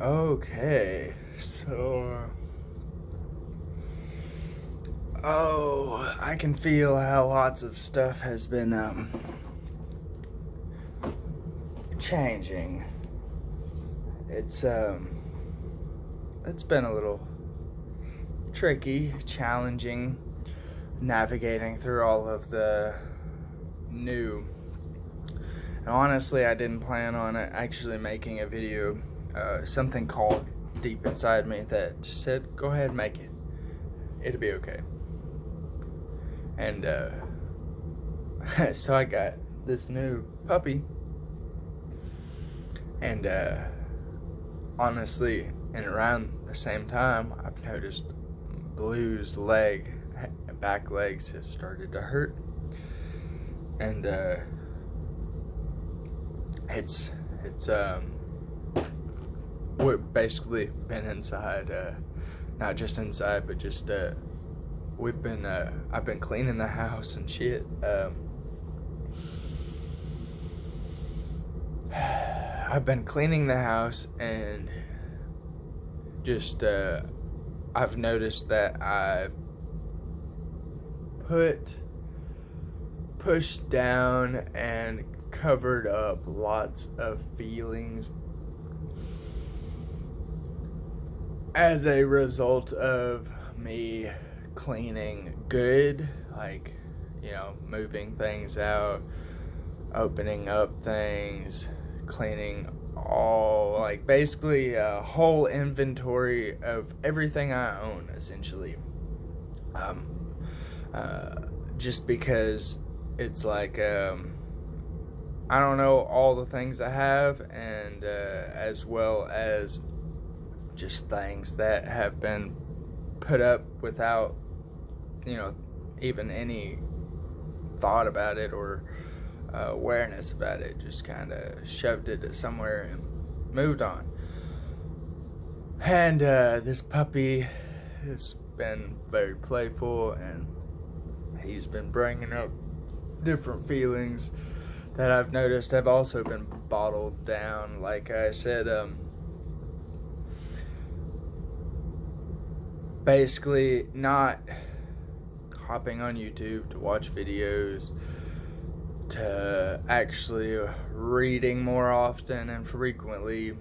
Okay, so I can feel how lots of stuff has been changing. It's been a little tricky, challenging, navigating through all of the new. And honestly, I didn't plan on actually making a video. Something called deep inside me that just said, go ahead and make it. It'll be okay. And so I got this new puppy. And honestly, and around the same time, I've noticed Blue's back legs have started to hurt. And we've basically been inside, not just inside, but just I've been cleaning the house and shit. I've been cleaning the house and just I've noticed that I've pushed down and covered up lots of feelings as a result of me cleaning good, like, you know, moving things out, opening up things, cleaning all, like, basically a whole inventory of everything I own, essentially. Just because it's like, I don't know all the things I have, and as well as just things that have been put up without, you know, even any thought about it or awareness about it. Just kind of shoved it somewhere and moved on. And this puppy has been very playful, and he's been bringing up different feelings that I've noticed have also been bottled down. Like I said, basically not hopping on YouTube to watch videos, to actually reading more often and frequently.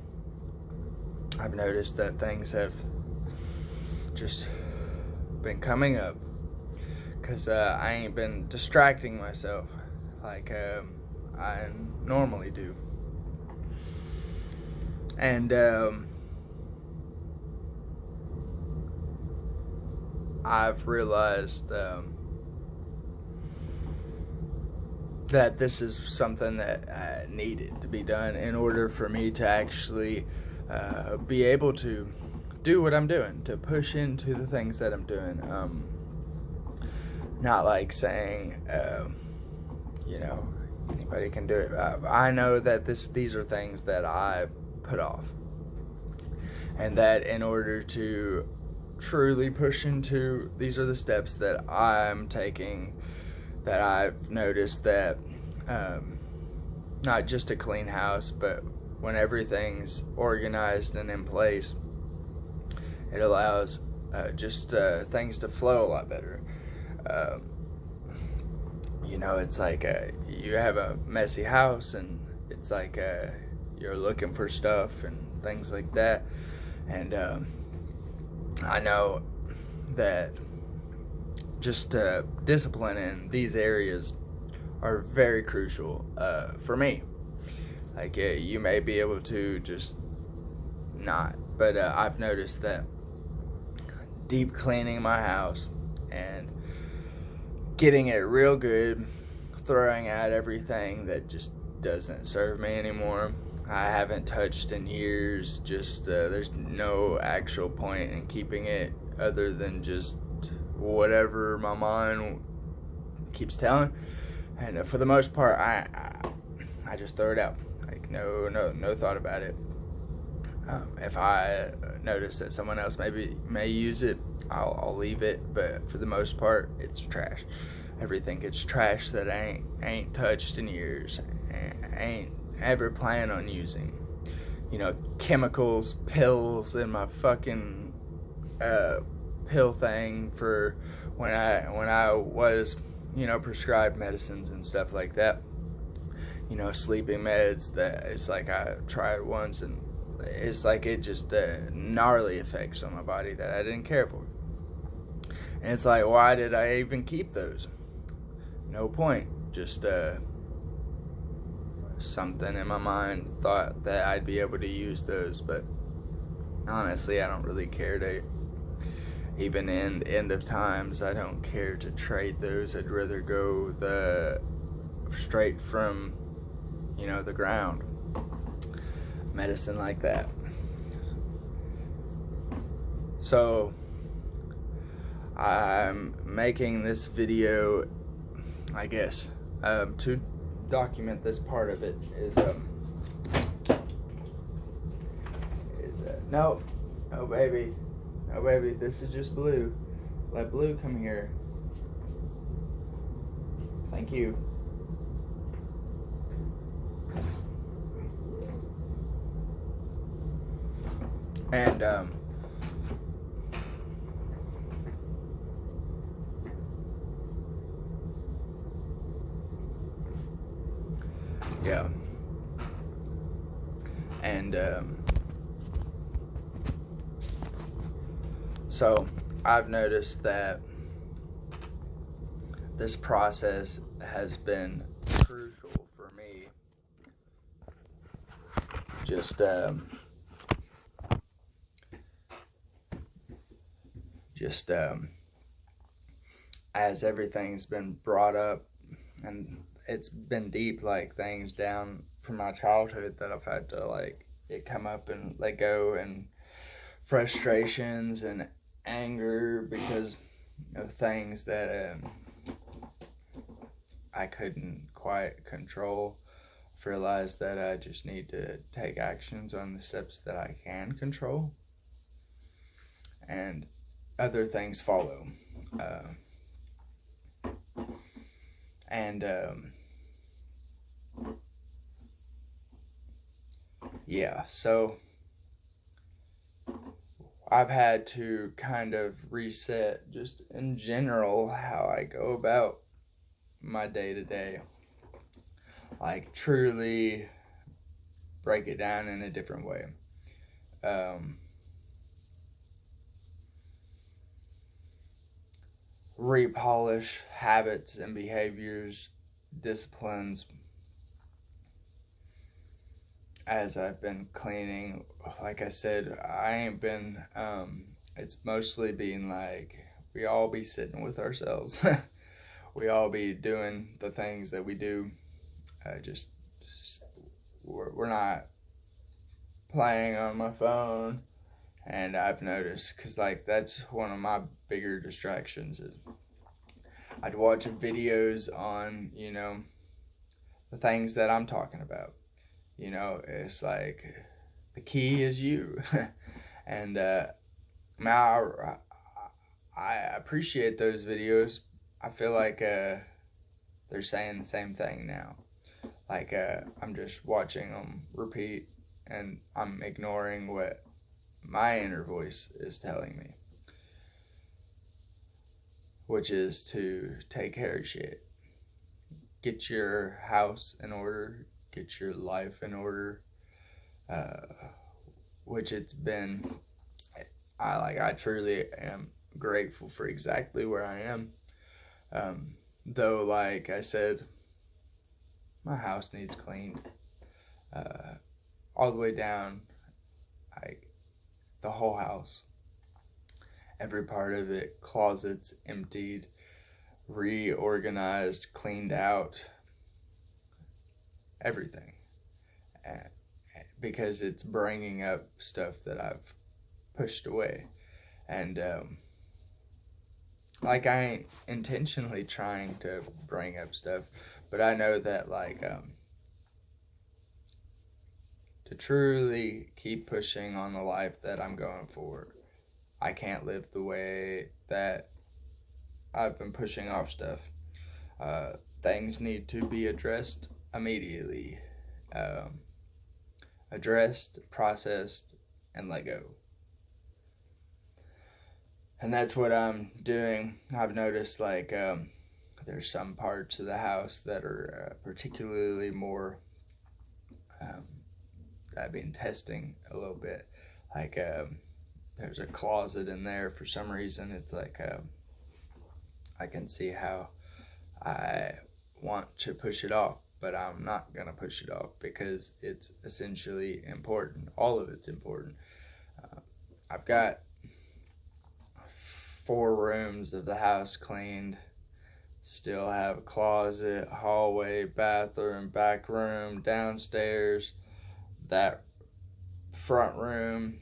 I've noticed that things have just been coming up because I ain't been distracting myself like I normally do. And I've realized that this is something that needed to be done in order for me to actually be able to do what I'm doing, to push into the things that I'm doing. Not like saying, you know, anybody can do it. I know that these are things that I've put off, and that in order to truly push into, these are the steps that I'm taking, that I've noticed that not just a clean house, but when everything's organized and in place, it allows just things to flow a lot better. You know, it's like you have a messy house, and it's like you're looking for stuff and things like that. And I know that just discipline in these areas are very crucial for me. Like, you may be able to just not, but I've noticed that deep cleaning my house and getting it real good, throwing out everything that just doesn't serve me anymore, I haven't touched in years. Just there's no actual point in keeping it other than just whatever my mind keeps telling. And for the most part, I just throw it out. Like, no thought about it. If I notice that someone else may use it, I'll leave it. But for the most part, it's trash. Everything gets trash that I ain't touched in years, ain't ever plan on using. chemicals, pills in my fucking pill thing for when I was, prescribed medicines and stuff like that. Sleeping meds that it's like I tried once, and it's like it just gnarly effects on my body that I didn't care for. And it's like, why did I even keep those? No point. Just something in my mind thought that I'd be able to use those, but honestly, I don't really care to. Even in the end of times, I don't care to trade those. I'd rather go the straight from, the ground. Medicine like that. So I'm making this video, I guess, to document this part of it no baby, this is just Blue. Let Blue come here. Thank you. And yeah, and so I've noticed that this process has been crucial for me. Just as everything's been brought up, and it's been deep, like things down from my childhood that I've had to it come up and let go, and frustrations and anger because of things that I couldn't quite control. I've realized that I just need to take actions on the steps that I can control, and other things follow. Yeah, so I've had to kind of reset just in general how I go about my day-to-day. Like, truly break it down in a different way. Repolish habits and behaviors, disciplines. As I've been cleaning, like I said, I ain't been, it's mostly been like, we all be sitting with ourselves. We all be doing the things that we do. We're not playing on my phone. And I've noticed, because that's one of my bigger distractions, is I'd watch videos on, the things that I'm talking about. It's like, the key is you. And I appreciate those videos. I feel like they're saying the same thing now. I'm just watching them repeat, and I'm ignoring what my inner voice is telling me, which is to take care of shit. Get your house in order, get your life in order, which it's been. I truly am grateful for exactly where I am. Though, like I said, my house needs cleaned, all the way down, the whole house, every part of it, closets emptied, reorganized, cleaned out, everything, because it's bringing up stuff that I've pushed away. And I ain't intentionally trying to bring up stuff, but I know that to truly keep pushing on the life that I'm going for, I can't live the way that I've been pushing off stuff. Things need to be addressed immediately. addressed, processed, and let go. And that's what I'm doing. I've noticed like there's some parts of the house that are particularly more I've been testing a little bit. Like there's a closet in there for some reason. It's like I can see how I want to push it off, but I'm not gonna push it off because it's essentially important. All of it's important. I've got 4 rooms of the house cleaned. Still have a closet, hallway, bathroom, back room, downstairs, that front room,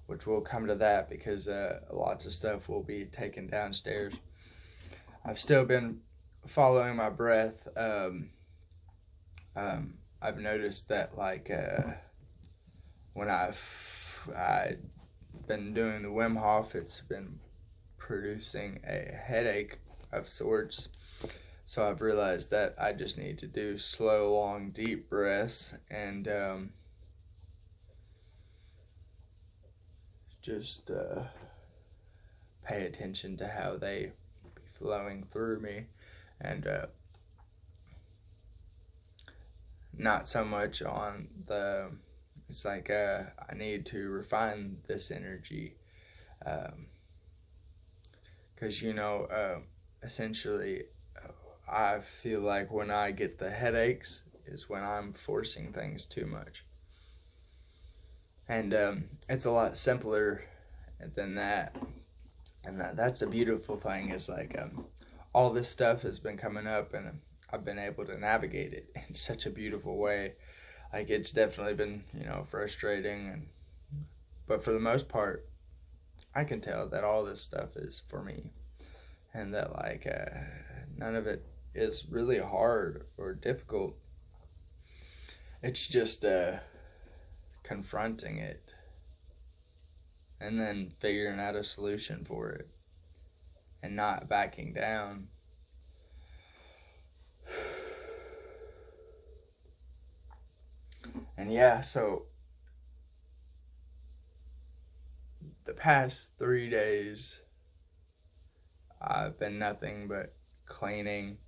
which we'll come to that because lots of stuff will be taken downstairs. I've still been following my breath. I've noticed that like when I've been doing the Wim Hof, it's been producing a headache of sorts. So I've realized that I just need to do slow, long, deep breaths and just pay attention to how they be flowing through me, and not so much on the, it's like I need to refine this energy, because you know, essentially I feel like when I get the headaches is when I'm forcing things too much. And it's a lot simpler than that. And that's a beautiful thing, is like all this stuff has been coming up and I've been able to navigate it in such a beautiful way. Like it's definitely been, you know, frustrating, but for the most part, I can tell that all this stuff is for me, and that like none of it is really hard or difficult. It's just confronting it and then figuring out a solution for it and not backing down. And yeah, so the past 3 days I've been nothing but cleaning,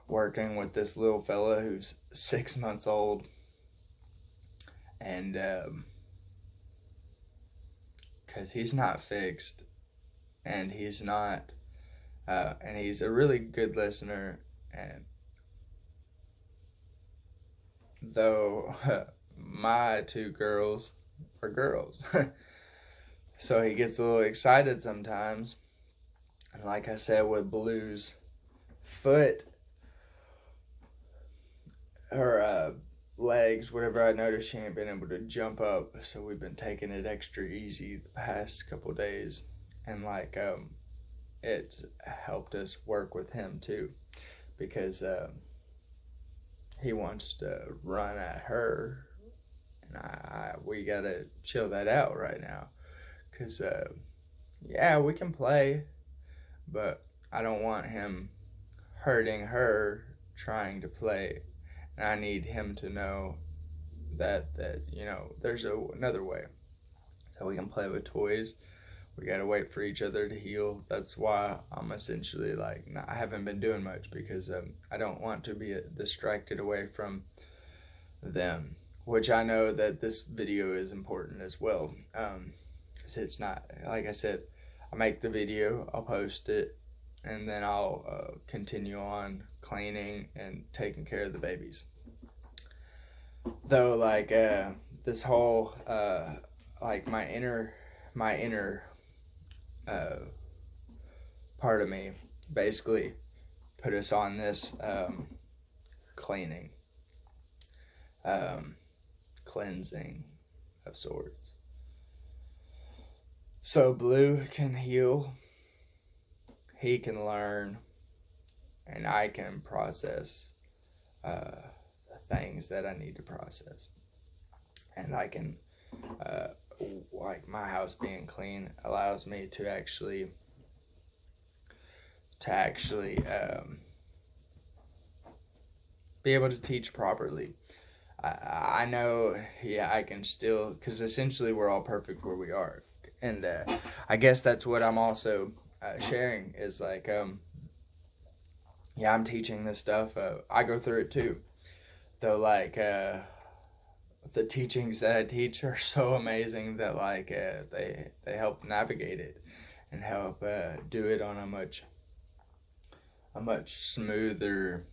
working with this little fella who's 6 months old, and because he's not fixed, and he's not and he's a really good listener, and though my 2 girls are girls so he gets a little excited sometimes. And like I said, with Blue's foot, her legs, whatever, I noticed she ain't been able to jump up, so we've been taking it extra easy the past couple days, and like it's helped us work with him too, because he wants to run at her, and we gotta chill that out right now, because yeah, we can play, but I don't want him hurting her trying to play. And I need him to know that you know, there's another way. So we can play with toys. We gotta wait for each other to heal. That's why I'm essentially like, I haven't been doing much, because I don't want to be distracted away from them. Which I know that this video is important as well. Because it's not, like I said, I make the video, I'll post it, and then I'll continue on cleaning and taking care of the babies. Though like this whole like my inner part of me basically put us on this cleaning, cleansing of sorts, so Blue can heal, he can learn, and I can process the things that I need to process. And I can, like my house being clean allows me to actually be able to teach properly. I know, yeah, I can still, because essentially we're all perfect where we are. And I guess that's what I'm also sharing is like, yeah, I'm teaching this stuff. I go through it too. Though, like, the teachings that I teach are so amazing that, like, they help navigate it and help do it on a much smoother,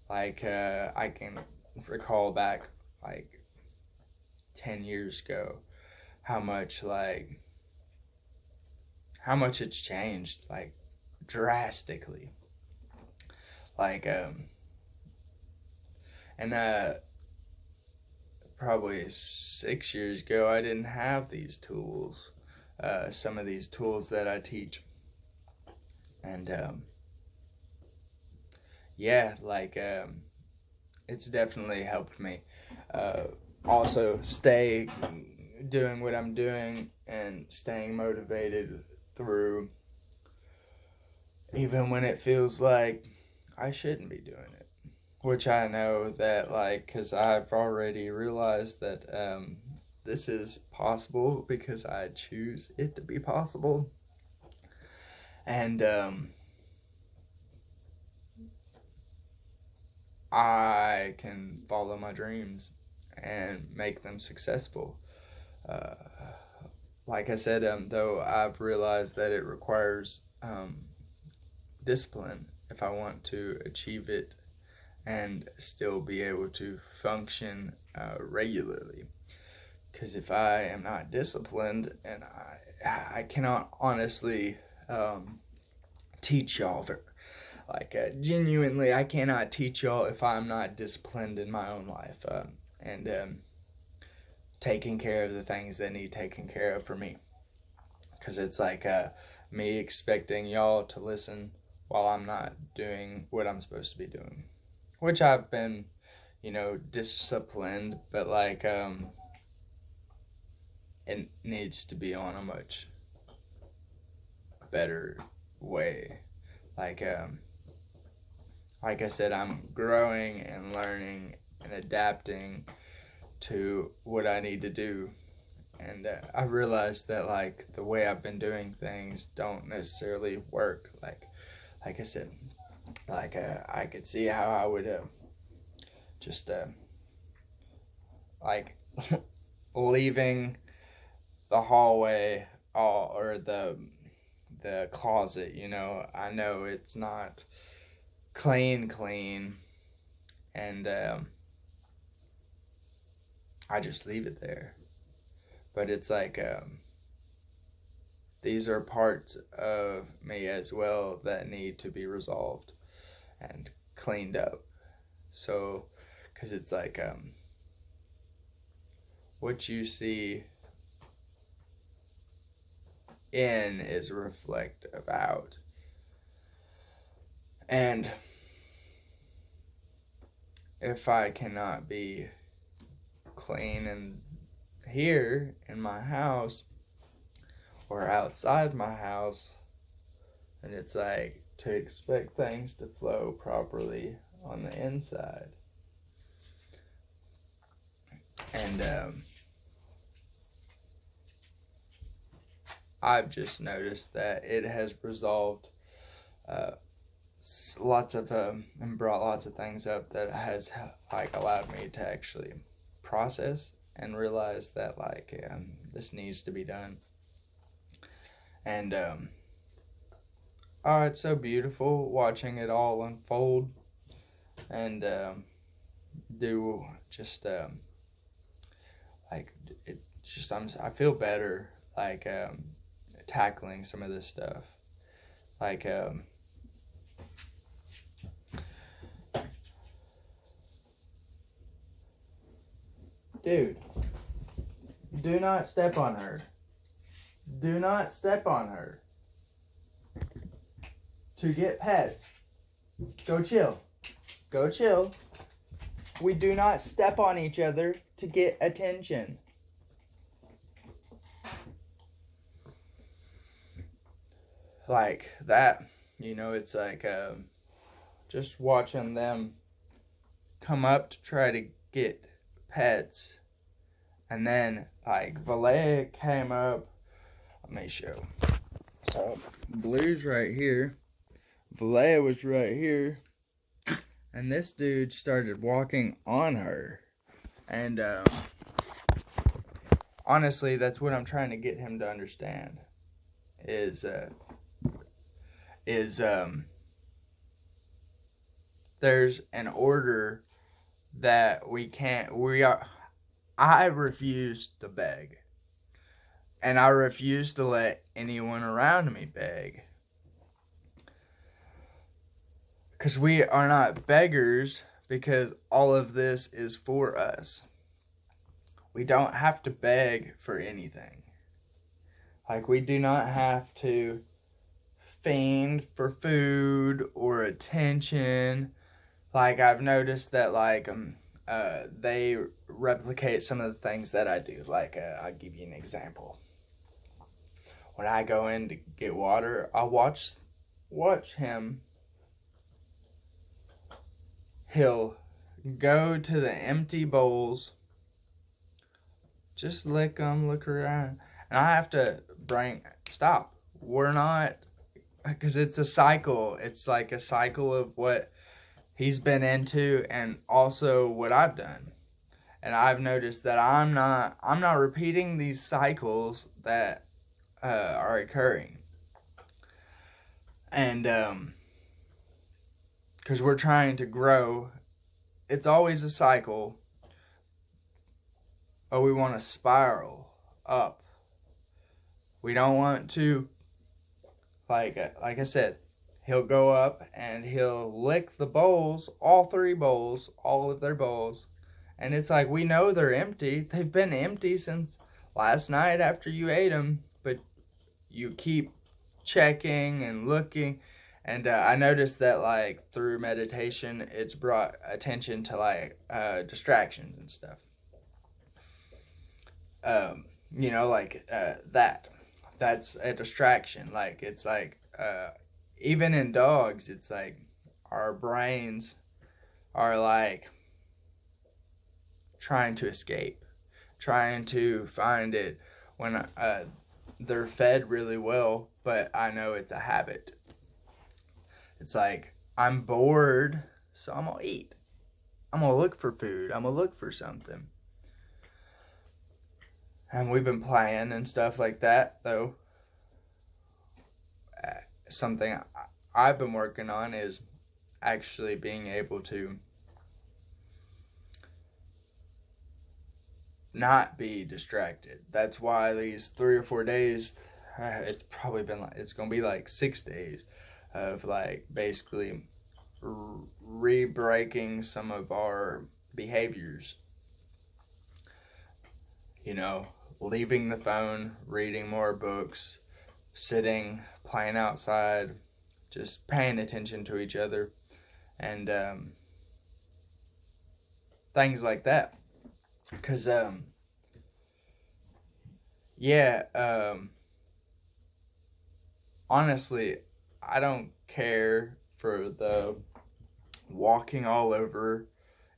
like, I can recall back, like, 10 years ago, how much, like, how much it's changed, like, drastically. Like, and probably 6 years ago, I didn't have these tools, some of these tools that I teach. And, yeah, like, it's definitely helped me also stay doing what I'm doing and staying motivated through even when it feels like I shouldn't be doing it, which I know that, like, because I've already realized that this is possible because I choose it to be possible. And I can follow my dreams and make them successful. Uh, like I said, though I've realized that it requires discipline if I want to achieve it and still be able to function regularly. Because if I am not disciplined, and I cannot honestly teach y'all, like, genuinely, I cannot teach y'all if I'm not disciplined in my own life and taking care of the things that need taken care of for me. Because it's like me expecting y'all to listen while I'm not doing what I'm supposed to be doing, which I've been, disciplined, but like it needs to be on a much better way. Like I said, I'm growing and learning and adapting to what I need to do. And I realized that, like, the way I've been doing things don't necessarily work. Like I said, like, I could see how I would just, like, leaving the hallway or the closet, I know it's not clean, and I just leave it there. But it's like these are parts of me as well that need to be resolved and cleaned up. So, because it's like what you see in is reflective out. And if I cannot be clean in here in my house or outside my house, and it's like to expect things to flow properly on the inside. And I've just noticed that it has resolved lots of and brought lots of things up that has, like, allowed me to actually process and realize that, like, this needs to be done. And oh, it's so beautiful watching it all unfold and do just like it. Just I feel better, like, tackling some of this stuff, like dude, do not step on her. Do not step on her. To get pets, go chill. Go chill. We do not step on each other to get attention. Like that, it's like just watching them come up to try to get pets. And then, like, Valleja came up. Let me show. So, Blue's right here. Valleja was right here. And this dude started walking on her. And, honestly, that's what I'm trying to get him to understand. There's an order that I refuse to beg. And I refuse to let anyone around me beg. Because we are not beggars, because all of this is for us. We don't have to beg for anything. Like, we do not have to fiend for food or attention. Like, I've noticed that, like, they replicate some of the things that I do. Like, I'll give you an example. When I go in to get water, I'll watch him. He'll go to the empty bowls, just lick them, look around, and I have to stop. We're not, because it's a cycle. It's like a cycle of what he's been into and also what I've done. And I've noticed that I'm not repeating these cycles that are occurring. And because we're trying to grow, it's always a cycle. But we want to spiral up. We don't want to, like I said, he'll go up and he'll lick the bowls, all three bowls, all of their bowls. And it's like, we know they're empty. They've been empty since last night after you ate them. But you keep checking and looking. And I noticed that, like, through meditation, it's brought attention to, like, distractions and stuff. You know, like, that's a distraction. Like, it's like, even in dogs, it's like our brains are like trying to escape, trying to find it when they're fed really well, but I know it's a habit. It's like, I'm bored, so I'm gonna eat. I'm gonna look for food. I'm gonna look for something. And we've been playing and stuff like that, though. Something I've been working on is actually being able to not be distracted. That's why these 3 or 4 days, it's probably been like, it's gonna be like 6 days of, like, basically re-breaking some of our behaviors. You know, leaving the phone, reading more books, sitting, playing outside, just paying attention to each other, and things like that. Because, honestly, I don't care for the walking all over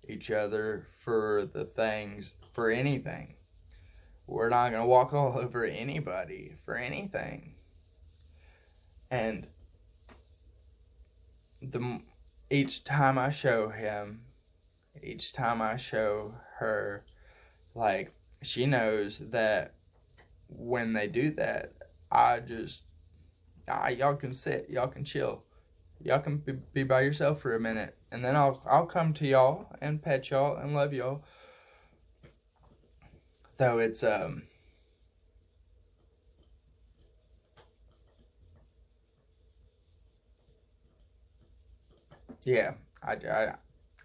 each other for the things, for anything. We're not going to walk all over anybody for anything. And each time I show him, each time I show her, like, she knows that when they do that, y'all can sit, y'all can chill, y'all can be by yourself for a minute, and then I'll come to y'all and pet y'all and love y'all. Though it's yeah,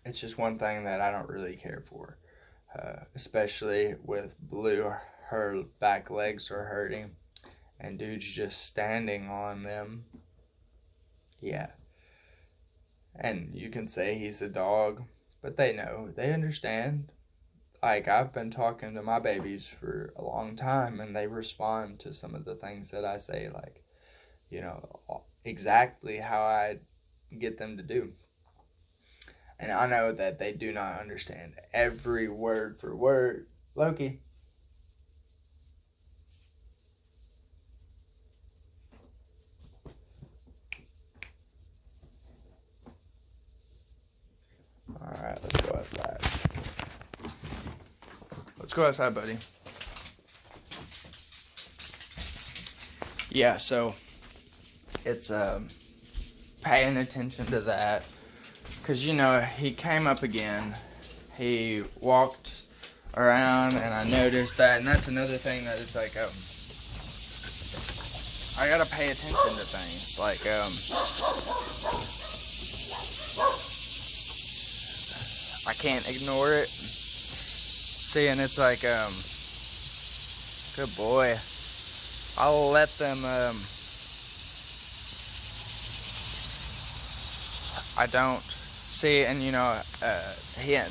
it's just one thing that I don't really care for, especially with Blue. Her back legs are hurting, and dude's just standing on them. Yeah. And you can say he's a dog, but they know, they understand. Like, I've been talking to my babies for a long time, and they respond to some of the things that I say, like, you know, exactly how I get them to do. And I know that they do not understand every word for word. Loki. Alright, let's go outside. Let's go outside, buddy. Yeah, so it's paying attention to that. Because, you know, he came up again. He walked around and I noticed that. And that's another thing that it's like, I gotta pay attention to things. Like, I can't ignore it. See, and it's like, good boy. I'll let them, I don't see, and you know,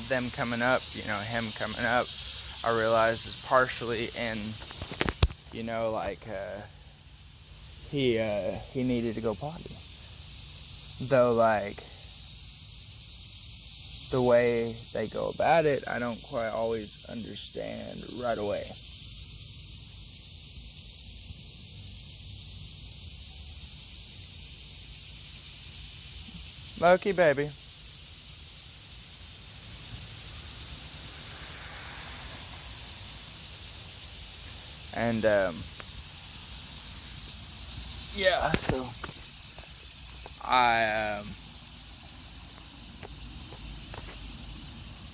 them coming up, you know, him coming up, I realize is partially in, you know, like, he needed to go potty. Though, like, the way they go about it, I don't quite always understand right away. Loki, baby. And, yeah, so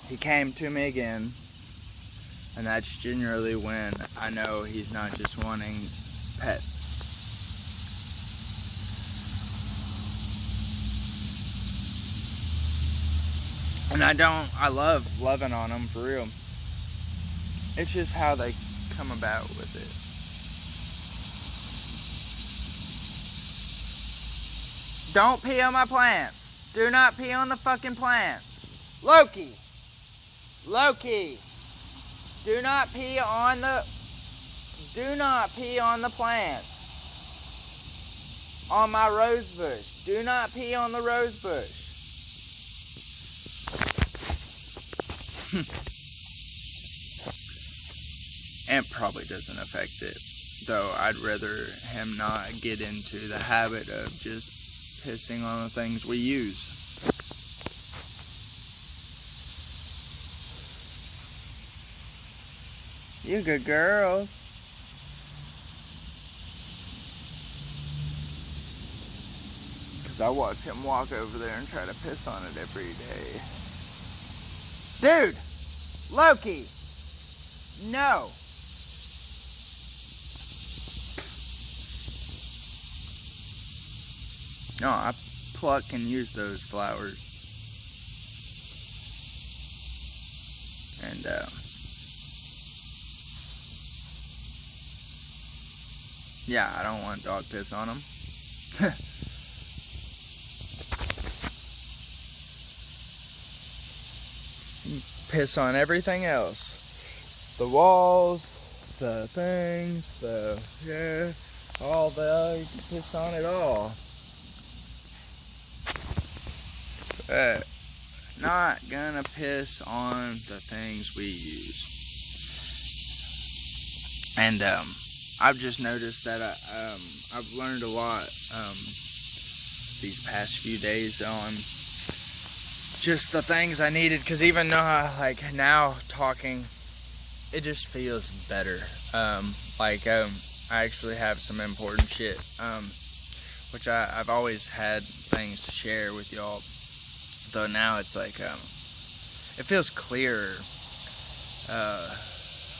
he came to me again, and that's generally when I know he's not just wanting pets. And I love loving on them, for real. It's just how they come about with it. Don't pee on my plants. Do not pee on the fucking plants. Loki! Loki! Do not pee on the plants. On my rose bush. Do not pee on the rose bush. And probably doesn't affect it, though I'd rather him not get into the habit of just pissing on the things we use. You good girls. Because I watch him walk over there and try to piss on it every day. Dude! Loki! No! No, I pluck and use those flowers. And, yeah, I don't want dog piss on them. Piss on everything else. The walls, the things, all the, you can piss on it all. But not gonna piss on the things we use. And I've just noticed that I've learned a lot these past few days on just the things I needed, because even like now talking, it just feels better. I actually have some important shit, which I've always had things to share with y'all. Though now it's like, it feels clearer,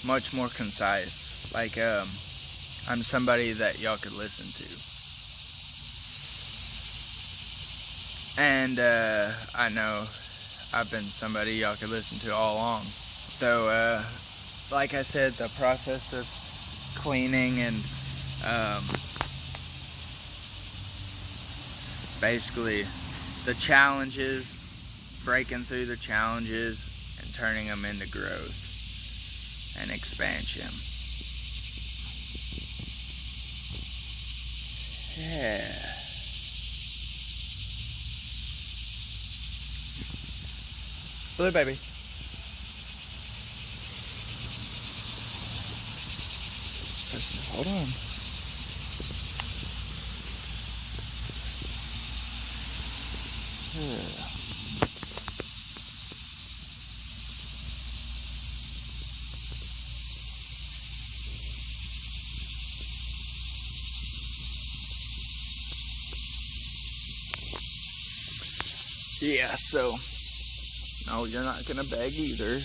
much more concise. Like, I'm somebody that y'all could listen to. And, I know I've been somebody y'all could listen to all along. Though, like I said, the process of cleaning and, basically the challenges, breaking through the challenges and turning them into growth and expansion. Yeah. Blue baby. Hold on. Yeah, so no, you're not gonna beg either.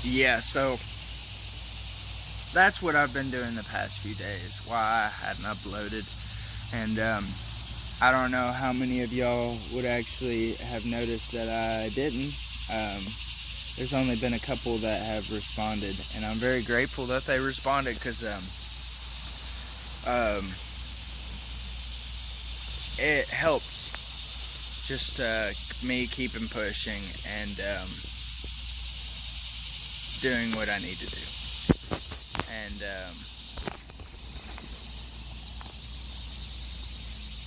Yeah, so that's what I've been doing the past few days, why I hadn't uploaded. And I don't know how many of y'all would actually have noticed that I didn't. There's only been a couple that have responded, and I'm very grateful that they responded, because it helps just me keeping pushing and doing what I need to do. And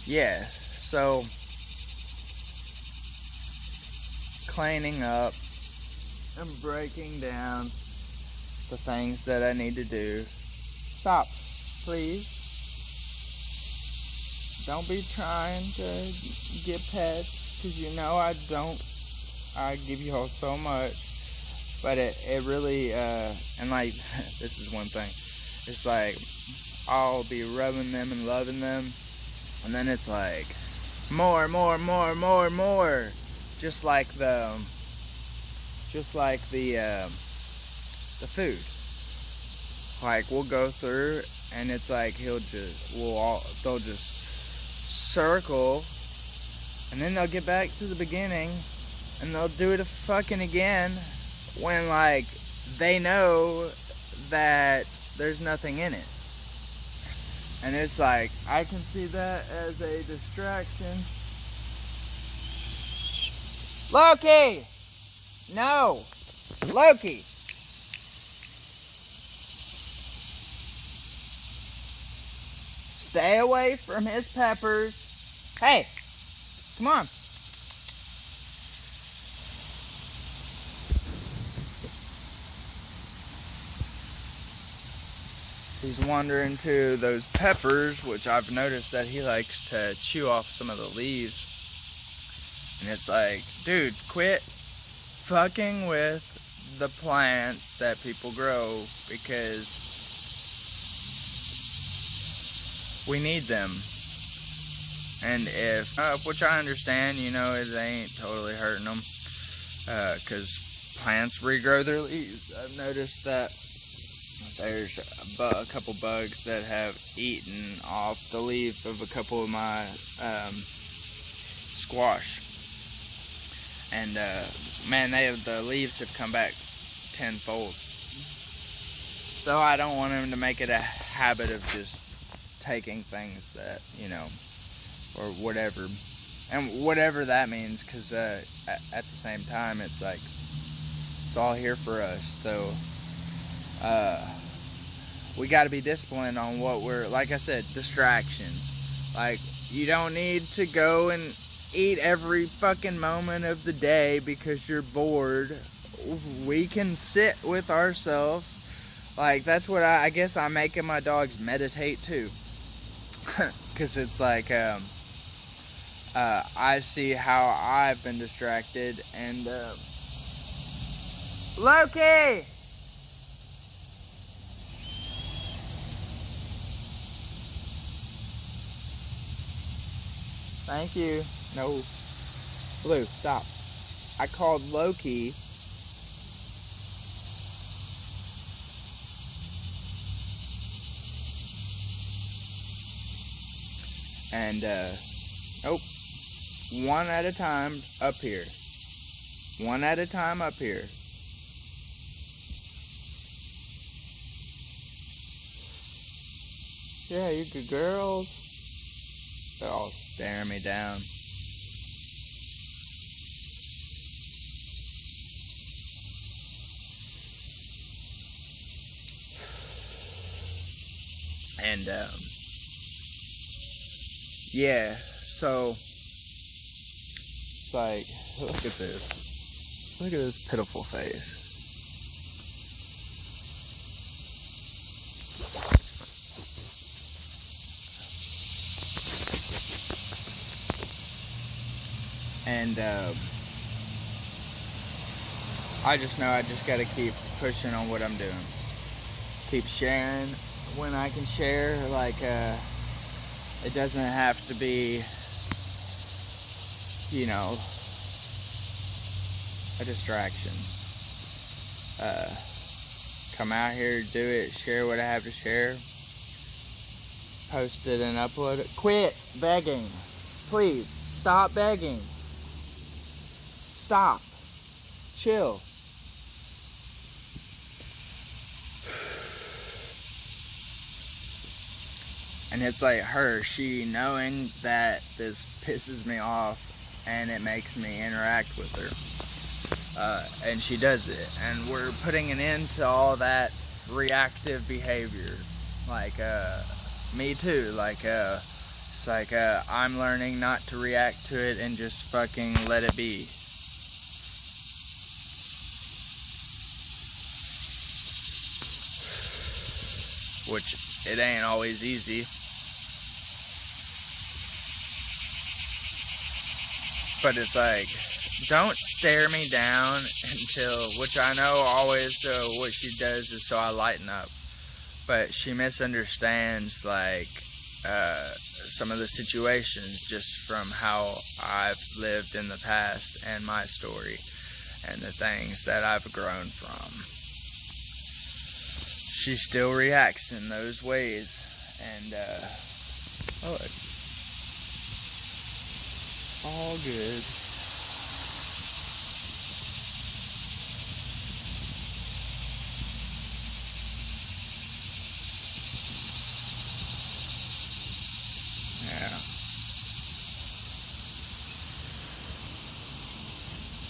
yeah, so cleaning up and breaking down the things that I need to do. Stop, please. Don't be trying to get pets, because you know I don't. I give you all so much. But it really, and like, this is one thing. It's like, I'll be rubbing them and loving them, and then it's like, more. Just like the food. Like, we'll go through, and it's like, they'll just circle, and then they'll get back to the beginning, and they'll do it fucking again, when like they know that there's nothing in it. And it's like, I can see that as a distraction. Loki! No! Loki! Stay away from his peppers. Hey! Come on. He's wandering to those peppers, which I've noticed that he likes to chew off some of the leaves. And it's like, dude, quit fucking with the plants that people grow, because we need them. And if, which I understand, you know, it ain't totally hurting them, because plants regrow their leaves. I've noticed that there's a couple bugs that have eaten off the leaf of a couple of my squash. And man, the leaves have come back tenfold. So I don't want them to make it a habit of just taking things that, you know, or whatever. And whatever that means, because at the same time, it's like, it's all here for us. So we got to be disciplined on what we're, like I said, distractions. Like, you don't need to go and eat every fucking moment of the day because you're bored. We can sit with ourselves. Like, that's what I guess I'm making my dogs meditate too. Because it's like, I see how I've been distracted, and Loki! Thank you. No. Blue, stop. I called Loki. And, nope. One at a time up here. One at a time up here. Yeah, you good girls. They're all staring me down. And yeah, so it's like, look at this. Look at this pitiful face. And I just know I just gotta keep pushing on what I'm doing. Keep sharing when I can share. Like, it doesn't have to be, you know, a distraction. Come out here, do it, share what I have to share. Post it and upload it. Quit begging. Please, stop begging. Stop. Chill. And it's like her, she knowing that this pisses me off and it makes me interact with her. And she does it. And we're putting an end to all that reactive behavior. Like, me too. Like, it's like, I'm learning not to react to it and just fucking let it be. Which, it ain't always easy. But it's like, don't stare me down until, which I know always what she does is so I lighten up. But she misunderstands, like, some of the situations just from how I've lived in the past and my story and the things that I've grown from. She still reacts in those ways, and oh, it's all good. Yeah.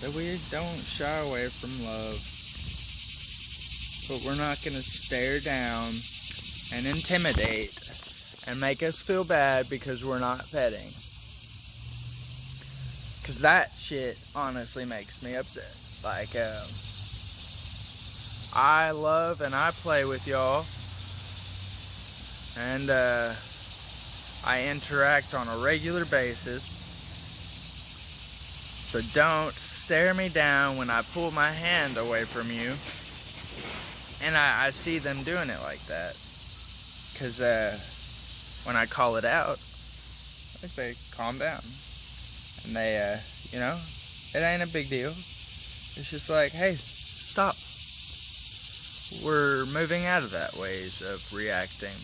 So we don't shy away from love. But we're not going to stare down and intimidate and make us feel bad because we're not petting. Because that shit honestly makes me upset. Like, I love and I play with y'all. And I interact on a regular basis. So don't stare me down when I pull my hand away from you. And I see them doing it like that. Because when I call it out, like, they calm down. And they, you know, it ain't a big deal. It's just like, hey, stop. We're moving out of that ways of reacting.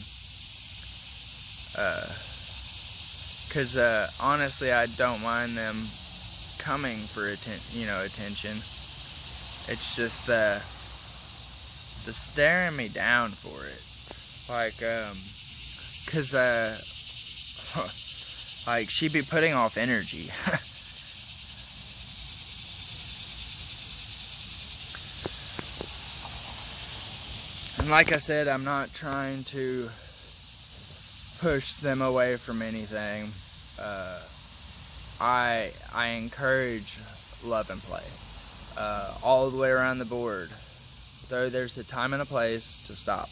Because honestly, I don't mind them coming for attention. It's just the staring me down for it. Like, cause, like, she be putting off energy. And like I said, I'm not trying to push them away from anything. I encourage love and play, all the way around the board. Though there's a time and a place to stop.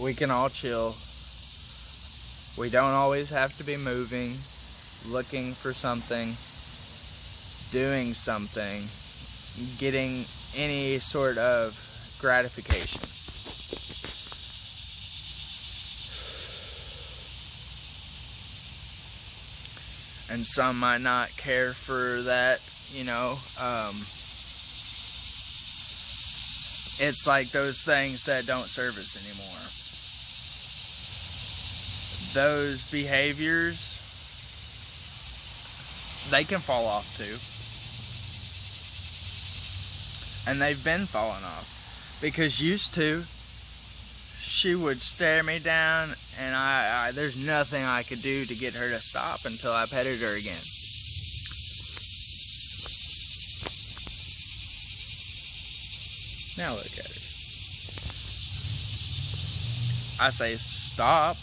We can all chill. We don't always have to be moving, looking for something, doing something, getting any sort of gratification. And some might not care for that, you know. It's like those things that don't serve us anymore. Those behaviors, they can fall off too. And they've been falling off. Because used to, she would stare me down and I there's nothing I could do to get her to stop until I petted her again. Now look at her. I say stop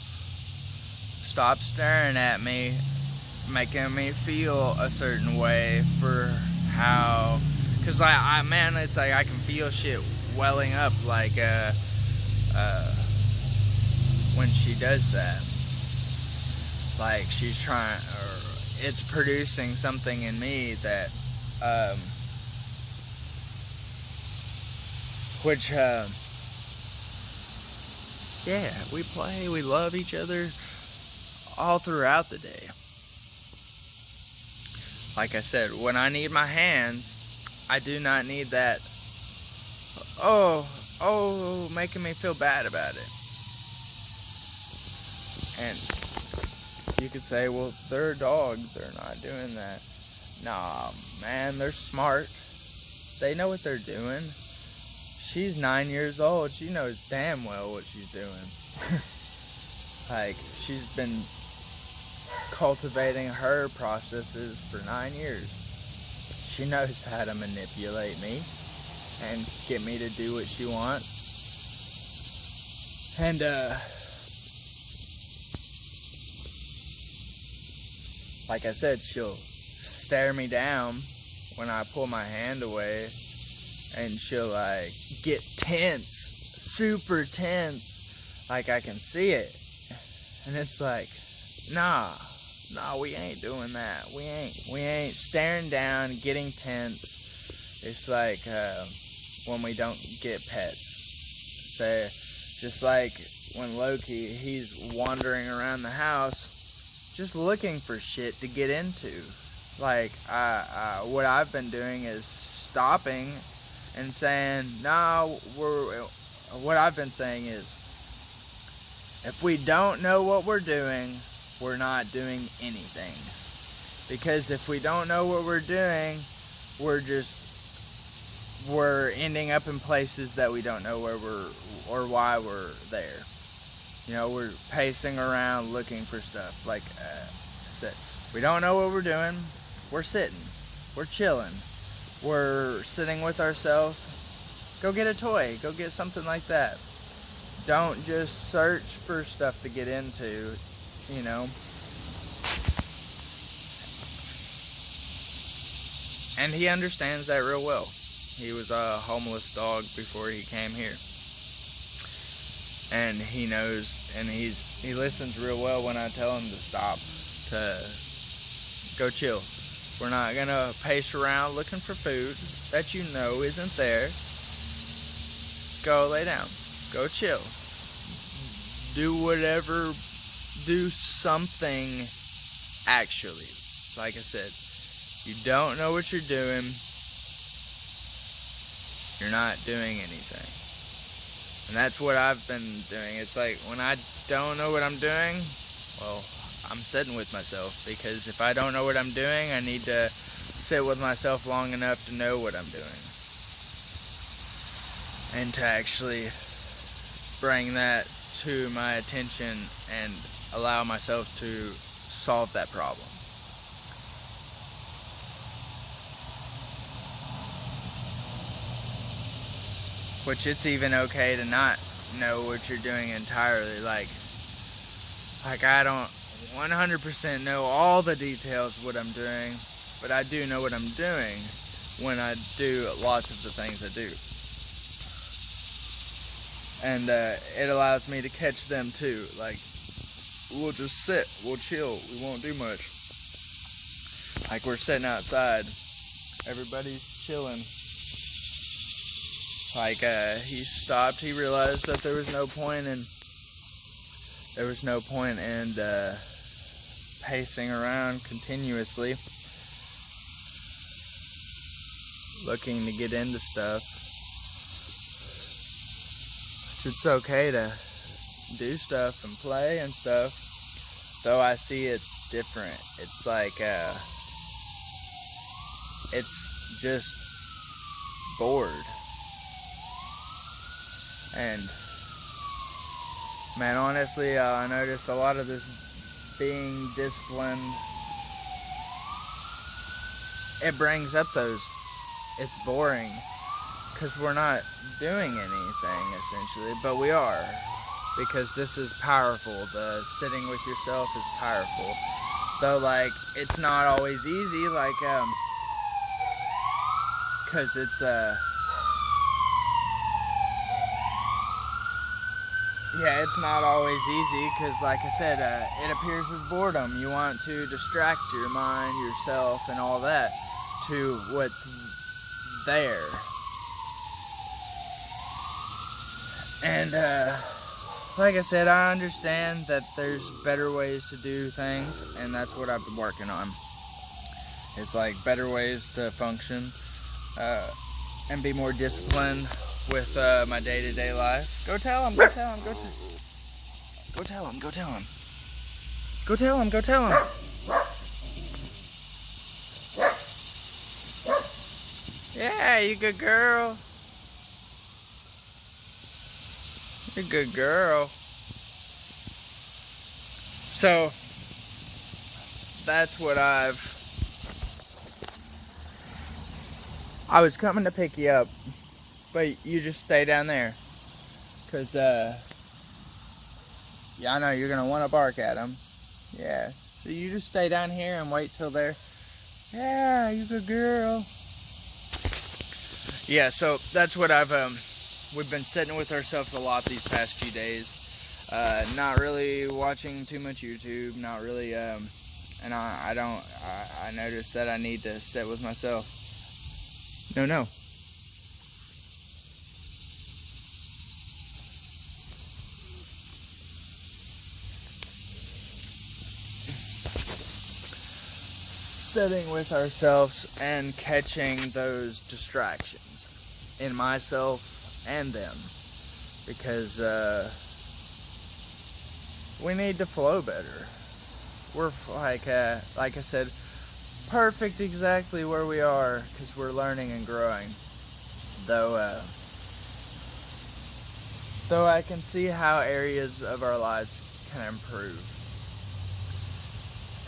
staring at me, making me feel a certain way for how, cause man, it's like I can feel shit welling up, like when she does that, like she's trying, or it's producing something in me that, which, yeah, we play, we love each other all throughout the day. Like I said, when I need my hands, I do not need that, making me feel bad about it. And you could say, well, they're dogs, they're not doing that. Nah, man, they're smart. They know what they're doing. She's 9 years old. She knows damn well what she's doing. Like, she's been cultivating her processes for 9 years. She knows how to manipulate me and get me to do what she wants. And, like I said, she'll stare me down when I pull my hand away, and she'll like get tense, super tense, like I can see it. And it's like, nah, we ain't doing that. We ain't staring down, getting tense. It's like when we don't get pets. So just like when Loki, he's wandering around the house just looking for shit to get into. Like, what I've been doing is stopping and saying, no, what I've been saying is, if we don't know what we're doing, we're not doing anything. Because if we don't know what we're doing, we're ending up in places that we don't know where or why we're there. You know, we're pacing around looking for stuff. Like I said, we don't know what we're doing. We're sitting. We're chilling. We're sitting with ourselves. Go get a toy. Go get something like that. Don't just search for stuff to get into, you know. And he understands that real well. He was a homeless dog before he came here. And he knows, and he listens real well when I tell him to stop, to go chill. We're not gonna pace around looking for food that you know isn't there. Go lay down. Go chill. Do whatever, do something actually. Like I said, you don't know what you're doing, you're not doing anything. And that's what I've been doing. It's like, when I don't know what I'm doing, well, I'm sitting with myself. Because if I don't know what I'm doing, I need to sit with myself long enough to know what I'm doing. And to actually bring that to my attention and allow myself to solve that problem. Which it's even okay to not know what you're doing entirely. Like I don't 100% know all the details of what I'm doing, but I do know what I'm doing when I do lots of the things I do. And it allows me to catch them too. Like, we'll just sit, we'll chill, we won't do much. Like, we're sitting outside, everybody's chilling. Like, he stopped, he realized that there was no point in pacing around continuously, looking to get into stuff. It's okay to do stuff and play and stuff, though I see it's different. It's like, it's just bored. And man, honestly, I noticed a lot of this being disciplined, it brings up those, it's boring, because we're not doing anything essentially, but we are. because this is powerful. The sitting with yourself is powerful. Though, like, it's not always easy, like, cause it's, yeah, it's not always easy, cause like I said, it appears with boredom. You want to distract your mind, yourself, and all that to what's there. And, like I said, I understand that there's better ways to do things, and that's what I've been working on. It's like better ways to function and be more disciplined with my day-to-day life. Go tell him, go tell him, go tell him, go tell him. Go tell him, go tell him. Yeah, you good girl. You're a good girl. So, that's what I was coming to pick you up, but you just stay down there. Cause, yeah, I know you're gonna wanna bark at them. Yeah, so you just stay down here and wait till they're, yeah, you good girl. Yeah, so that's what we've been sitting with ourselves a lot these past few days. Not really watching too much YouTube, not really, and I noticed that I need to sit with myself. No. Sitting with ourselves and catching those distractions in myself and them, because we need to flow better. We're like I said, perfect exactly where we are, because we're learning and growing. Though I can see how areas of our lives can improve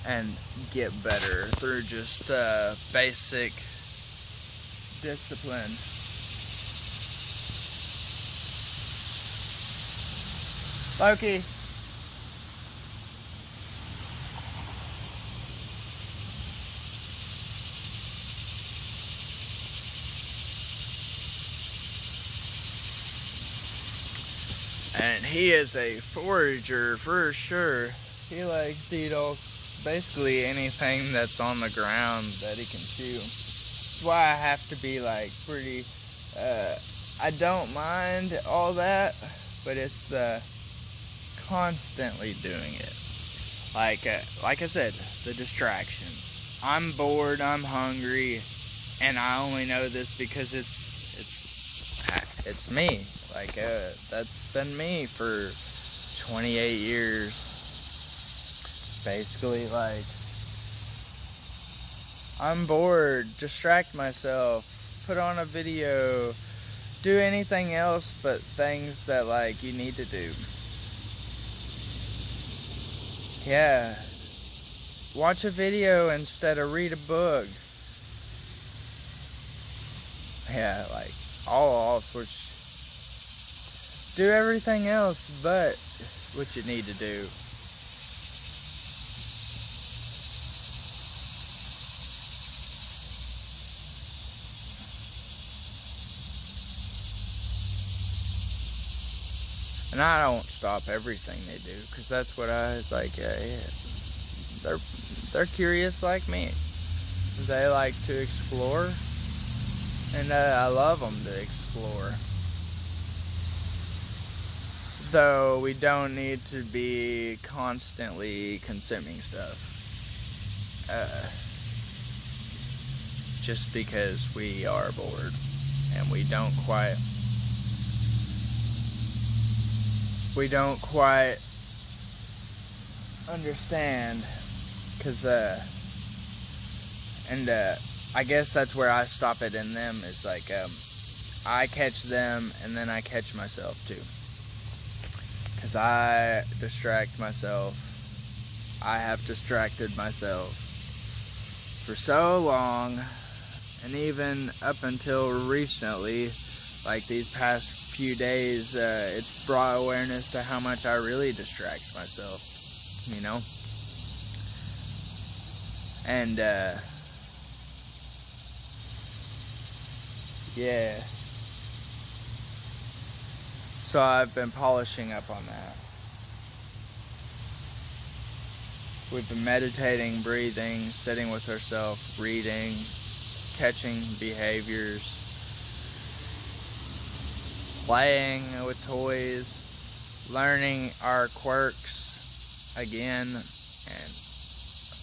and get better through just basic discipline. Loki. And he is a forager for sure. He likes to eat basically anything that's on the ground that he can chew. That's why I have to be like pretty, I don't mind all that, but it's the constantly doing it. Like I said, the distractions. I'm bored, I'm hungry, and I only know this because it's me. Like, that's been me for 28 years. Basically, like, I'm bored, distract myself, put on a video, do anything else but things that, like, you need to do. Yeah. Watch a video instead of read a book. Yeah, like, all sorts. Do everything else but what you need to do. And I don't stop everything they do, because that's what I was like, yeah. They're curious like me. They like to explore, and I love them to explore. Though we don't need to be constantly consuming stuff. Just because we are bored and we don't quite understand, because I guess that's where I stop it in them, is like I catch them and then I catch myself too, because I distract myself. I have distracted myself for so long, and even up until recently, like these past few days, it's brought awareness to how much I really distract myself, you know? And, yeah. So I've been polishing up on that. We've been meditating, breathing, sitting with ourselves, reading, catching behaviors, playing with toys, learning our quirks again, and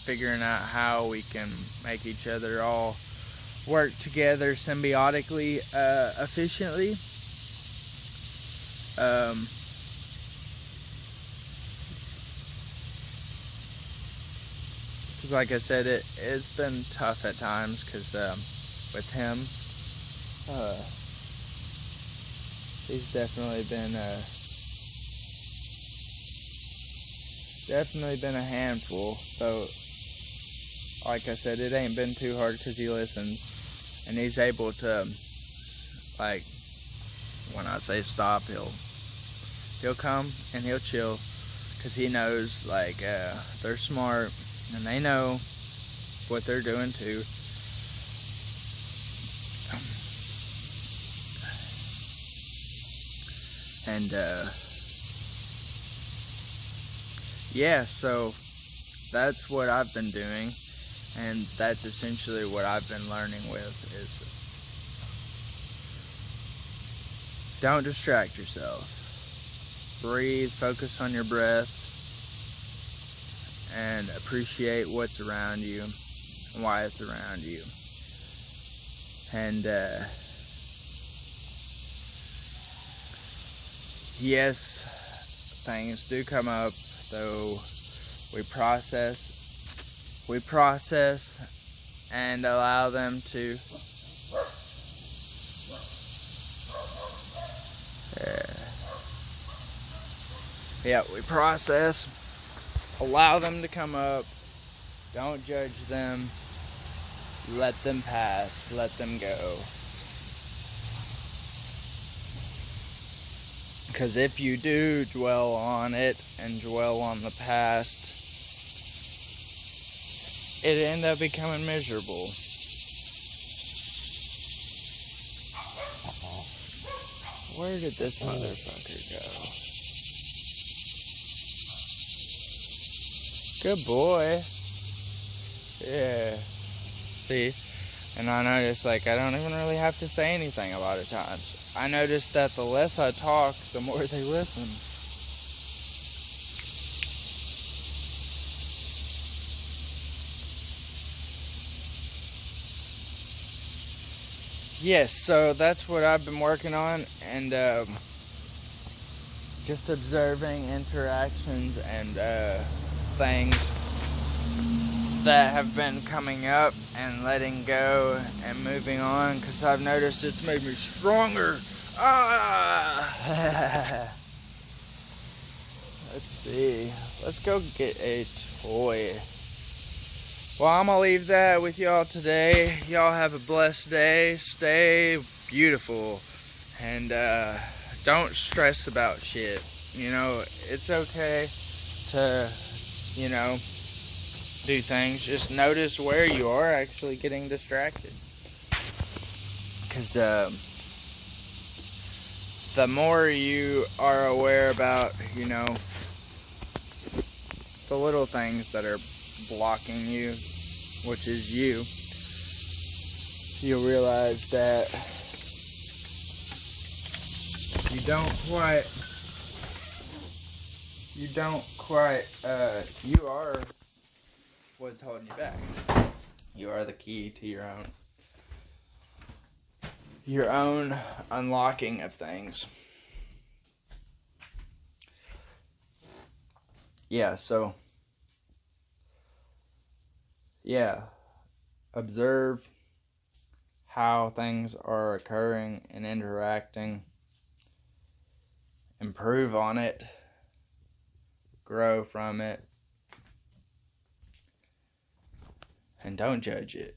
figuring out how we can make each other all work together symbiotically, efficiently. Because like I said, it's been tough at times, because with him, he's definitely been a handful. So like I said, it ain't been too hard because he listens, and he's able to, like, when I say stop, he'll come and he'll chill, because he knows, like, they're smart and they know what they're doing too. And yeah, so that's what I've been doing, and that's essentially what I've been learning with, is don't distract yourself. Breathe, focus on your breath, and appreciate what's around you and why it's around you. And yes, things do come up, though we process and allow them to we process, allow them to come up, don't judge them, let them pass, let them go. Because if you do dwell on it and dwell on the past, it ends up becoming miserable. Where did this motherfucker go? Good boy. Yeah. See? And I noticed, like, I don't even really have to say anything a lot of times. I noticed that the less I talk, the more they listen. Yes, so that's what I've been working on, and just observing interactions and things that have been coming up and letting go and moving on, because I've noticed it's made me stronger. Let's see. Let's go get a toy. Well, I'm gonna leave that with y'all today. Y'all have a blessed day. Stay beautiful. And don't stress about shit. You know, it's okay to, you know, do things. Just notice where you are actually getting distracted. Because the more you are aware about, you know, the little things that are blocking you, which is you, you'll realize that you are what's holding you back. You are the key to your own unlocking of things. Yeah, so yeah, observe how things are occurring and interacting. Improve on it. Grow from it. And don't judge it.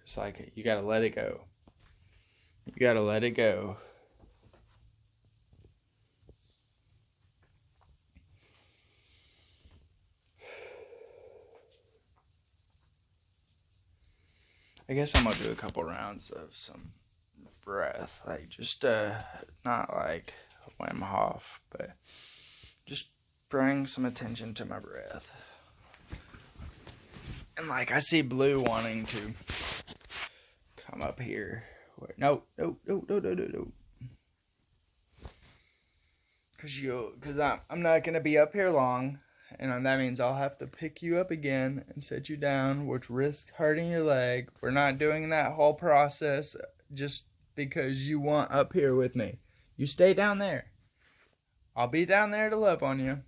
It's like you gotta let it go. You gotta let it go. I guess I'm gonna do a couple rounds of some breath, like just not like Wim Hof, but just bring some attention to my breath. And like I see Blue wanting to come up here. Wait, no. Cause I'm not gonna be up here long, and that means I'll have to pick you up again and set you down, which risks hurting your leg. We're not doing that whole process just because you want up here with me. You stay down there. I'll be down there to love on you.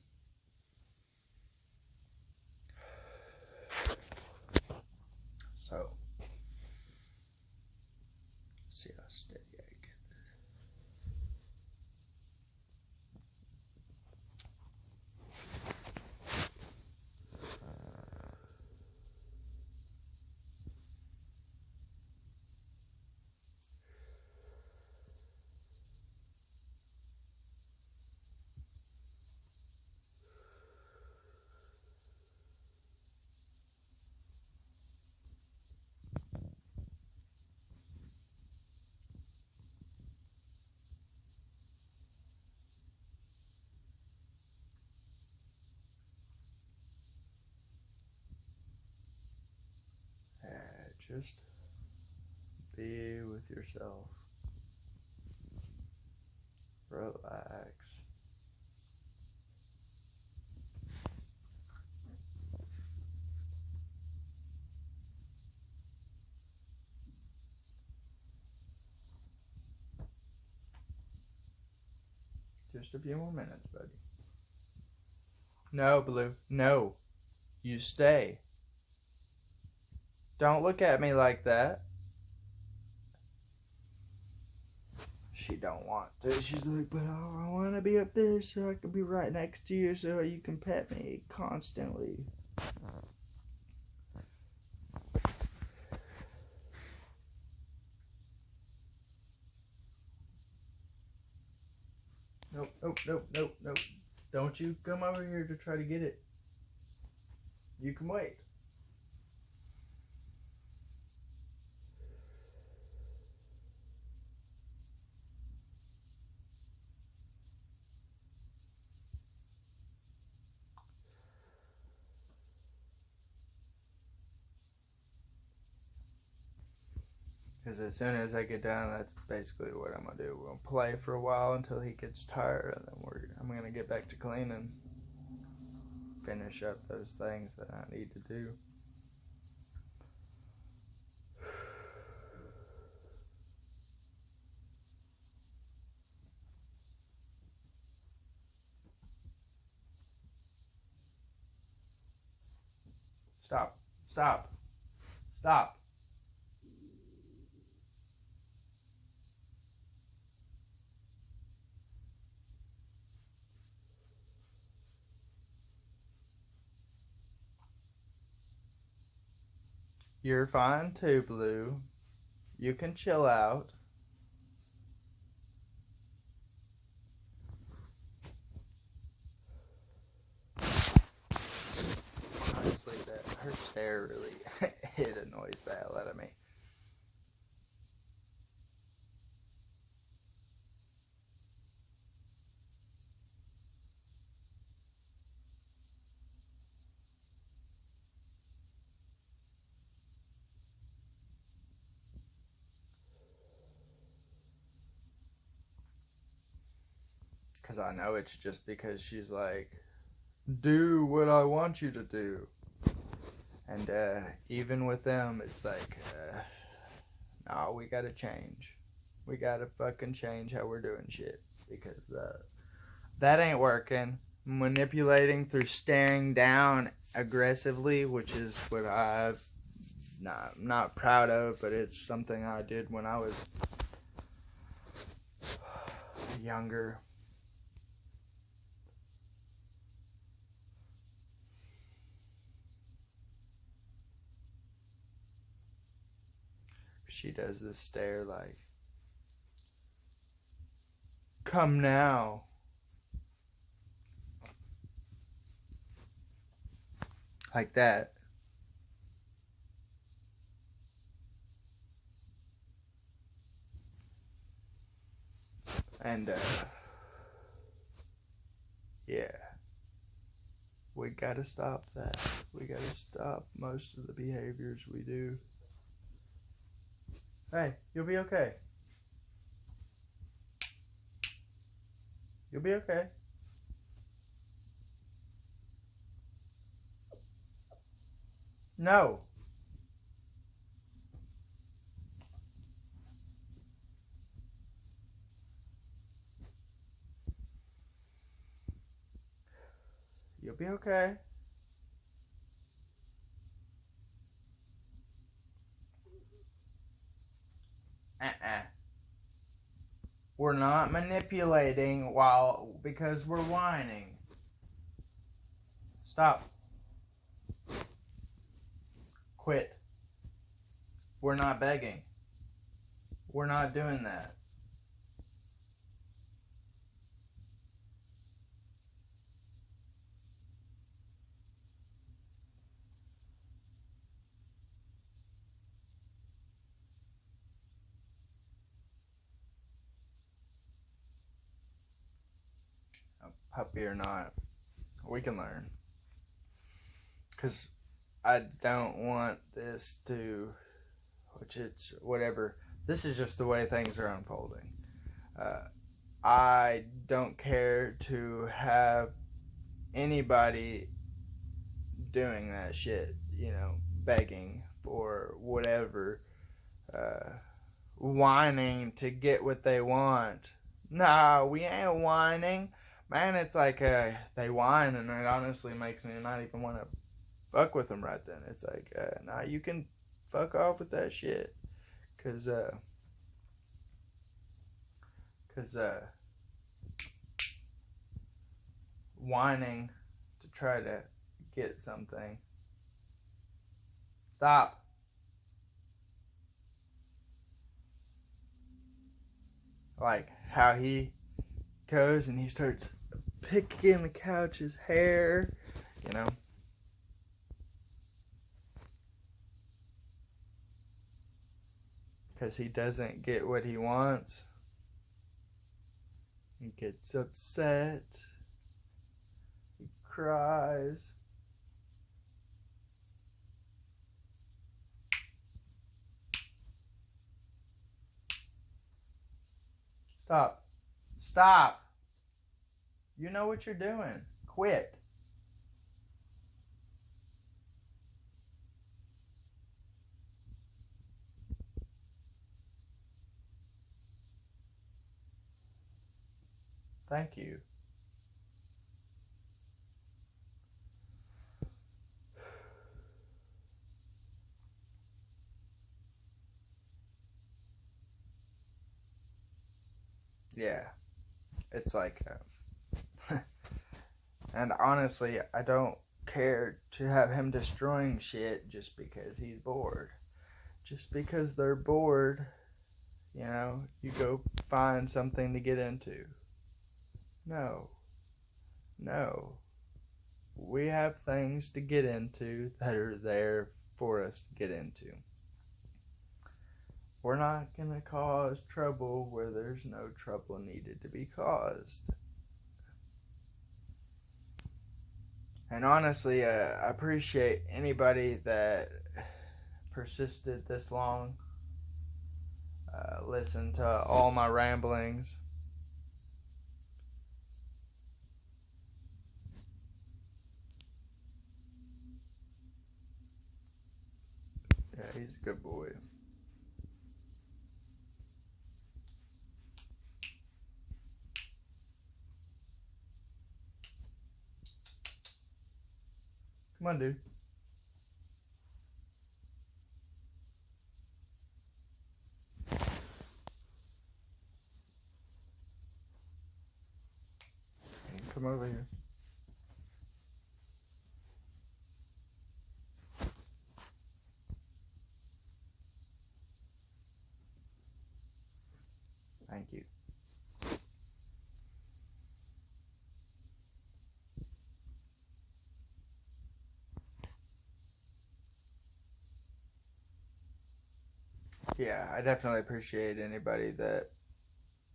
So, see how steady I get just be with yourself. Relax. Just a few more minutes, buddy. No, Blue. No. You stay. Don't look at me like that. She don't want to. She's like, but I want to be up there so I can be right next to you so you can pet me constantly. Nope. Don't you come over here to try to get it. You can wait. Because as soon as I get down, that's basically what I'm going to do. We'll play for a while until he gets tired, and then I'm going to get back to cleaning. Finish up those things that I need to do. Stop. You're fine too, Blue. You can chill out. Honestly, her stare really it annoys the hell out of me. Because I know it's just because she's like, do what I want you to do. And even with them, it's like, no, we gotta change. We gotta fucking change how we're doing shit. Because that ain't working. Manipulating through staring down aggressively, which is what I'm not proud of, but it's something I did when I was younger. She does this stare like, come now. Like that. And, yeah. We gotta stop that. We gotta stop most of the behaviors we do. Hey, you'll be okay. You'll be okay. No. You'll be okay. We're not manipulating because we're whining. Stop. Quit. We're not begging. We're not doing that. A puppy or not, we can learn. Because I don't want this to, which it's whatever. This is just the way things are unfolding. I don't care to have anybody doing that shit, begging for whatever, whining to get what they want. No, we ain't whining. Man, it's like they whine, and it honestly makes me not even want to fuck with them right then. It's like, nah, you can fuck off with that shit. Cause whining to try to get something. Stop. Like how he goes and he starts picking the couch's hair, because he doesn't get what he wants. He gets upset. He cries. Stop. Stop. You know what you're doing. Quit. Thank you. Yeah. It's like, and honestly, I don't care to have him destroying shit just because he's bored. Just because they're bored, you go find something to get into. No. We have things to get into that are there for us to get into. We're not going to cause trouble where there's no trouble needed to be caused. And honestly, I appreciate anybody that persisted this long, listened to all my ramblings. Yeah, he's a good boy. Come on, dude. Come over here. Thank you. Yeah, I definitely appreciate anybody that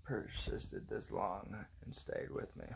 persisted this long and stayed with me.